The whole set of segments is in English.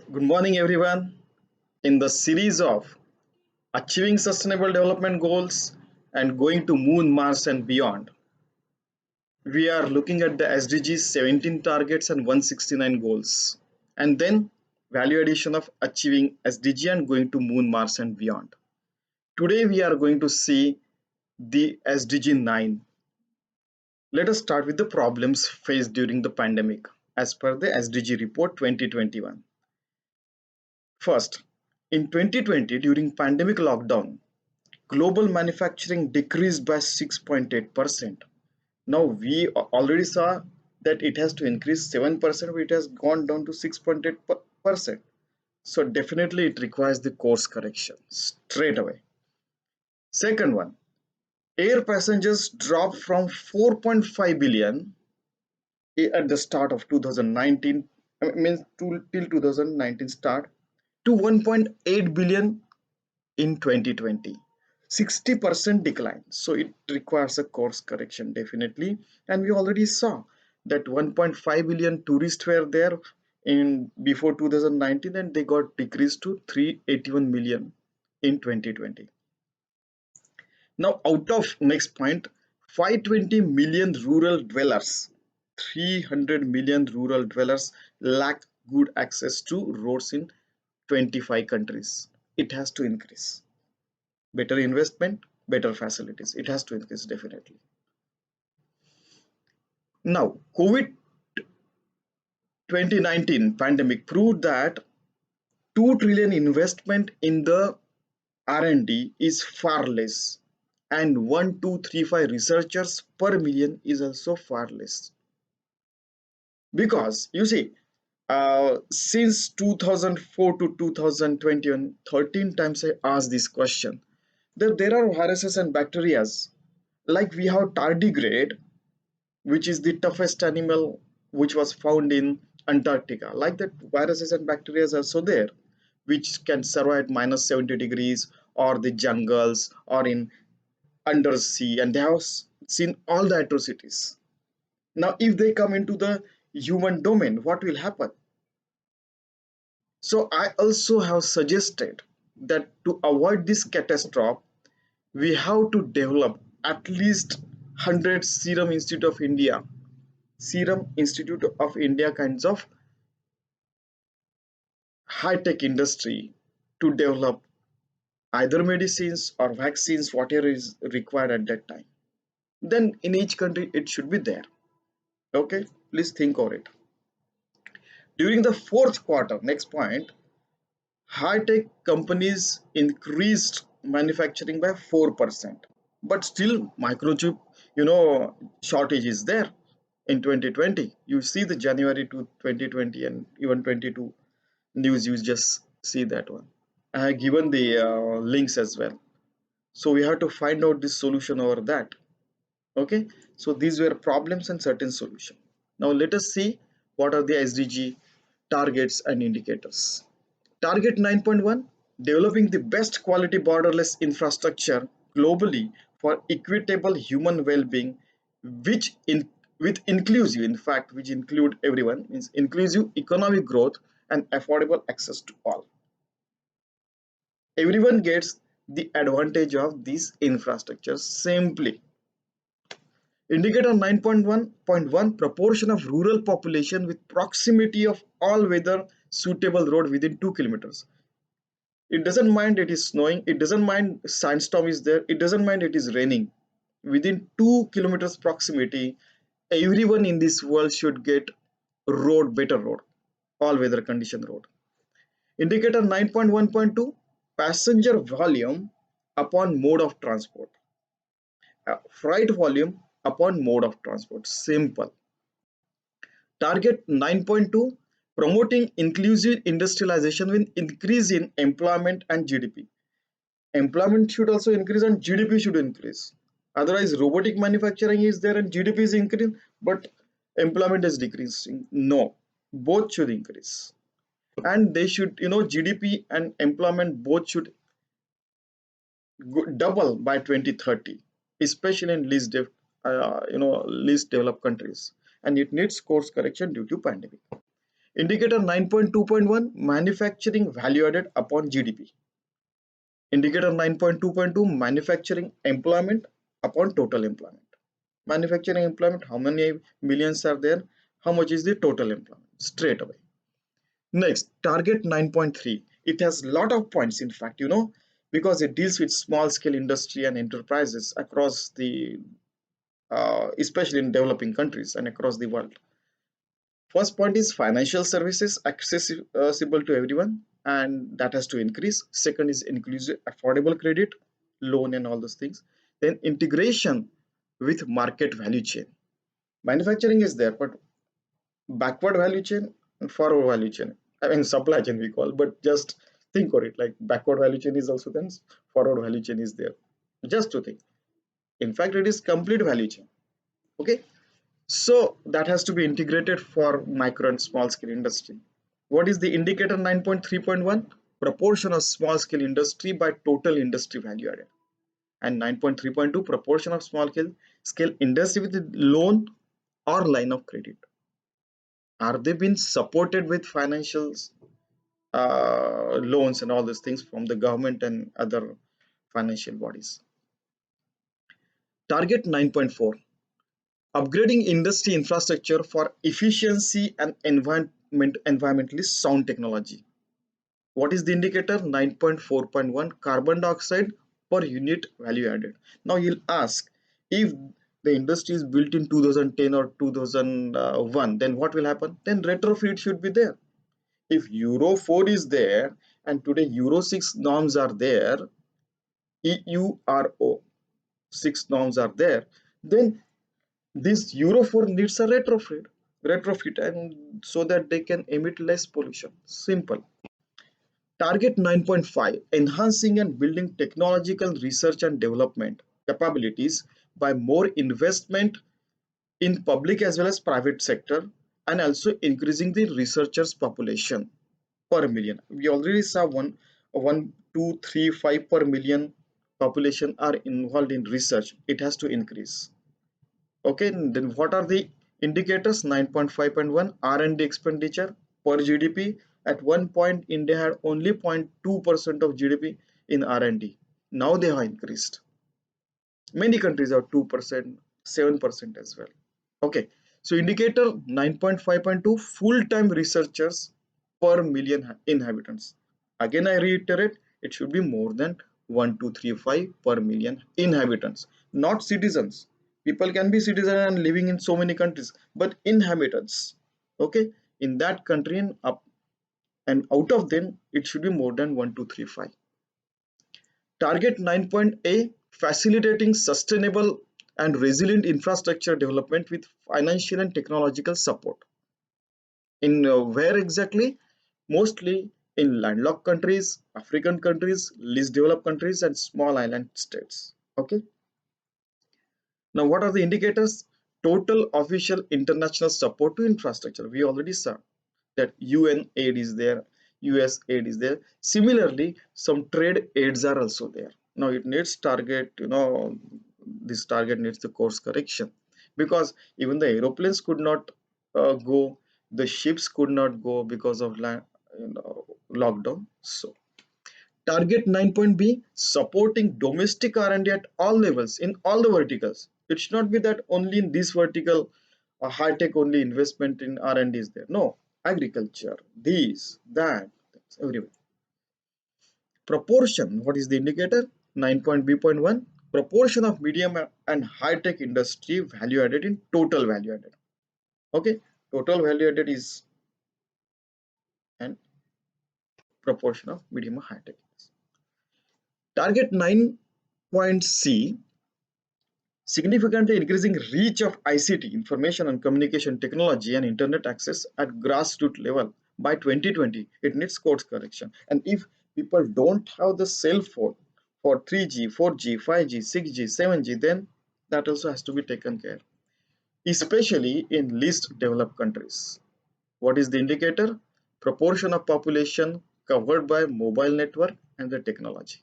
Good morning, everyone. In the series of Achieving Sustainable Development Goals and Going to Moon, Mars, and Beyond, we are looking at the SDGs 17 targets and 169 goals, and then value addition of achieving SDG and going to Moon, Mars, and beyond. Today, we are going to see the SDG 9. Let us start with the problems faced during the pandemic as per the SDG report 2021. First, in 2020, during pandemic lockdown, global manufacturing decreased by 6.8%. Now we already saw that it has to increase 7%, but it has gone down to 6.8%. So definitely it requires the course correction straight away. Second one, air passengers dropped from 4.5 billion at the start of 2019, means till 2019 start, to 1.8 billion in 2020. 60% decline, so it requires a course correction definitely. And we already saw that 1.5 billion tourists were there in before 2019, and they got decreased to 381 million in 2020. Now out of next point, 520 million rural dwellers, 300 million rural dwellers lack good access to roads in 25 countries. It has to increase. Better investment, better facilities. It has to increase definitely. Now, COVID 2019 pandemic proved that 2 trillion investment in the R&D is far less, and 1235 researchers per million is also far less. Because you see, since 2004 to 2021, 13 times I asked this question. There are viruses and bacteria, like we have tardigrade, which is the toughest animal which was found in Antarctica. Like that, viruses and bacteria are also there, which can survive at minus 70 degrees or the jungles or in undersea, and they have seen all the atrocities. Now, if they come into the human domain, what will happen? So, I also have suggested that to avoid this catastrophe, we have to develop at least 100 Serum Institute of India kinds of high-tech industry to develop either medicines or vaccines, whatever is required at that time. Then in each country it should be there. Okay, please think of it. During the fourth quarter, next point, high-tech companies increased manufacturing by 4%, but still microchip, shortage is there in 2020. You see the January to 2020 and even 22 news, you just see that one. I have given the links as well. So we have to find out this solution over that. Okay, so these were problems and certain solution. Now let us see what are the SDG targets and indicators. Target 9.1, developing the best quality borderless infrastructure globally for equitable human well-being, which in with inclusive, in fact, which include everyone, means inclusive economic growth and affordable access to all. Everyone gets the advantage of these infrastructures simply. Indicator 9.1.1, proportion of rural population with proximity of all weather suitable road within 2 kilometers. It doesn't mind it is snowing, it doesn't mind sandstorm is there, it doesn't mind it is raining. Within 2 kilometers proximity, everyone in this world should get road, better road, all weather condition road. Indicator 9.1.2, passenger volume upon mode of transport. Freight volume upon mode of transport. Simple. Target 9.2, promoting inclusive industrialization with increase in employment and GDP. Employment should also increase and GDP should increase. Otherwise, robotic manufacturing is there and GDP is increasing, but employment is decreasing. No, both should increase. And they should, GDP and employment both should double by 2030, especially in least developed countries, and it needs course correction due to pandemic. Indicator 9.2.1, manufacturing value added upon GDP. Indicator 9.2.2, manufacturing employment upon total employment. Manufacturing employment, how many millions are there? How much is the total employment? Straight away. Next, target 9.3. It has lot of points, in fact, because it deals with small scale industry and enterprises across the, especially in developing countries and across the world. First point is financial services accessible to everyone, and that has to increase. Second is inclusive, affordable credit, loan, and all those things. Then integration with market value chain. Manufacturing is there, but backward value chain and forward value chain. I mean, supply chain we call, but just think of it like backward value chain is also then forward value chain is there. Just to think. In fact, it is complete value chain. Okay. So that has to be integrated for micro and small scale industry. What is the indicator 9.3.1? Proportion of small scale industry by total industry value added. And 9.3.2, proportion of small scale industry with loan or line of credit. Are they being supported with financials, loans and all these things from the government and other financial bodies? Target 9.4, upgrading industry infrastructure for efficiency and environmentally sound technology. What is the indicator? 9.4.1, carbon dioxide per unit value added. Now you'll ask, if the industry is built in 2010 or 2001, then what will happen? Then retrofit should be there. If Euro 4 is there and today Euro 6 norms are there, EURO 6 norms are there, then this Euro 4 needs a retrofit, and so that they can emit less pollution. Simple. Target 9.5, enhancing and building technological research and development capabilities by more investment in public as well as private sector, and also increasing the researchers population per million. We already saw 1, 2, 3, 5 per million population are involved in research. It has to increase. Okay, then what are the indicators? 9.5.1, R&D expenditure per GDP. At one point, India had only 0.2% of GDP in R&D. Now they have increased. Many countries have 2%, 7% as well. Okay, so indicator 9.5.2, full-time researchers per million inhabitants. Again, I reiterate, it should be more than 1235 per million inhabitants, not citizens. People can be citizen and living in so many countries, but inhabitants. Okay, in that country and up and out of them, it should be more than 1235. Target 9.A, facilitating sustainable and resilient infrastructure development with financial and technological support. In where exactly? Mostly in landlocked countries, African countries, least developed countries, and small island states. Okay. Now, what are the indicators? Total official international support to infrastructure. We already saw that UN aid is there, US aid is there. Similarly, some trade aids are also there. Now it needs target, this target needs the course correction, because even the aeroplanes could not go, the ships could not go because of lockdown. So target 9.B, supporting domestic R&D at all levels in all the verticals. It should not be that only in this vertical high-tech only investment in R&D is there. No, agriculture, this, that, everywhere. Proportion, what is the indicator? 9.B.1, proportion of medium and high-tech industry value added in total value added. Okay, total value added is an proportion of medium and high-tech. Target 9.C, significantly increasing reach of ICT, information and communication technology, and internet access at grassroots level by 2020. It needs course correction. And if people don't have the cell phone for 3G, 4G, 5G, 6G, 7G, then that also has to be taken care, especially in least developed countries. What is the indicator? Proportion of population covered by mobile network and the technology.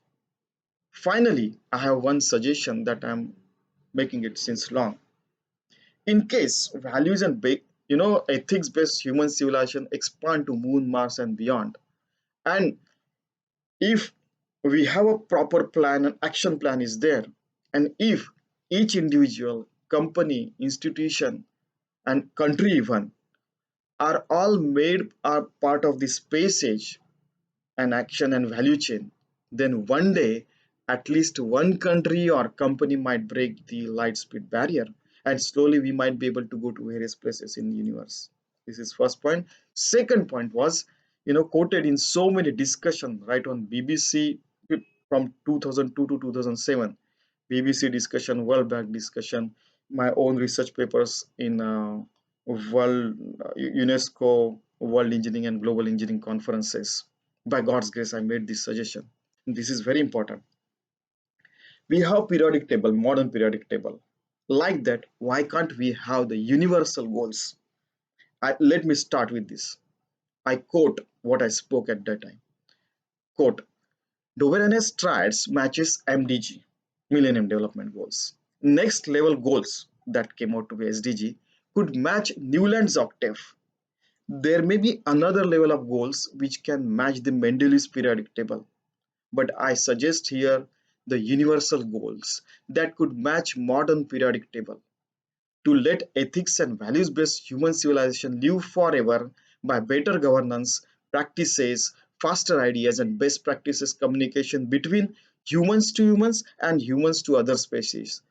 Finally, I have one suggestion that I'm making it since long. In case values and ethics based human civilization expand to moon, Mars, and beyond. And if we have a proper plan and action plan is there, and if each individual, company, institution, and country even are all made are part of this space age and action and value chain, then one day at least one country or company might break the light speed barrier, and slowly we might be able to go to various places in the universe. This is first point. Second point was, quoted in so many discussion right on BBC from 2002 to 2007. BBC discussion, World Bank discussion, my own research papers in World UNESCO World Engineering and Global Engineering conferences. By God's grace, I made this suggestion. This is very important. We have periodic table, modern periodic table. Like that, why can't we have the universal goals? Let me start with this. I quote what I spoke at that time. Quote, Doverenes triads matches MDG, Millennium Development Goals. Next level goals that came out to be SDG could match Newland's octave. There may be another level of goals which can match the Mendeleev's periodic table, but I suggest here the universal goals that could match modern periodic table to let ethics and values based human civilization live forever by better governance, practices, faster ideas, and best practices communication between humans to humans and humans to other species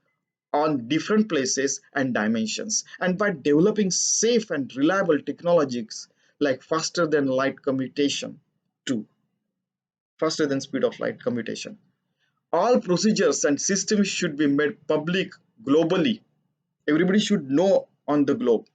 on different places and dimensions, and by developing safe and reliable technologies like faster than light commutation too, faster than speed of light commutation. All procedures and systems should be made public globally. Everybody should know on the globe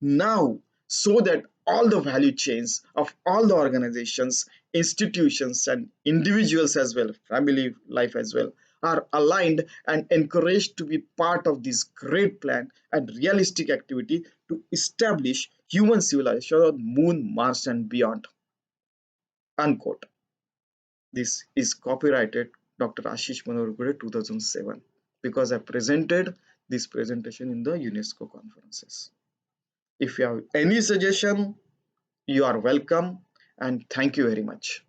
now, so that all the value chains of all the organizations, institutions, and individuals as well, family life as well, are aligned and encouraged to be part of this great plan and realistic activity to establish human civilization on moon, Mars, and beyond. Unquote. This is copyrighted Dr. Ashish Manohar 2007, because I presented this presentation in the UNESCO conferences. If you have any suggestion, you are welcome, and thank you very much.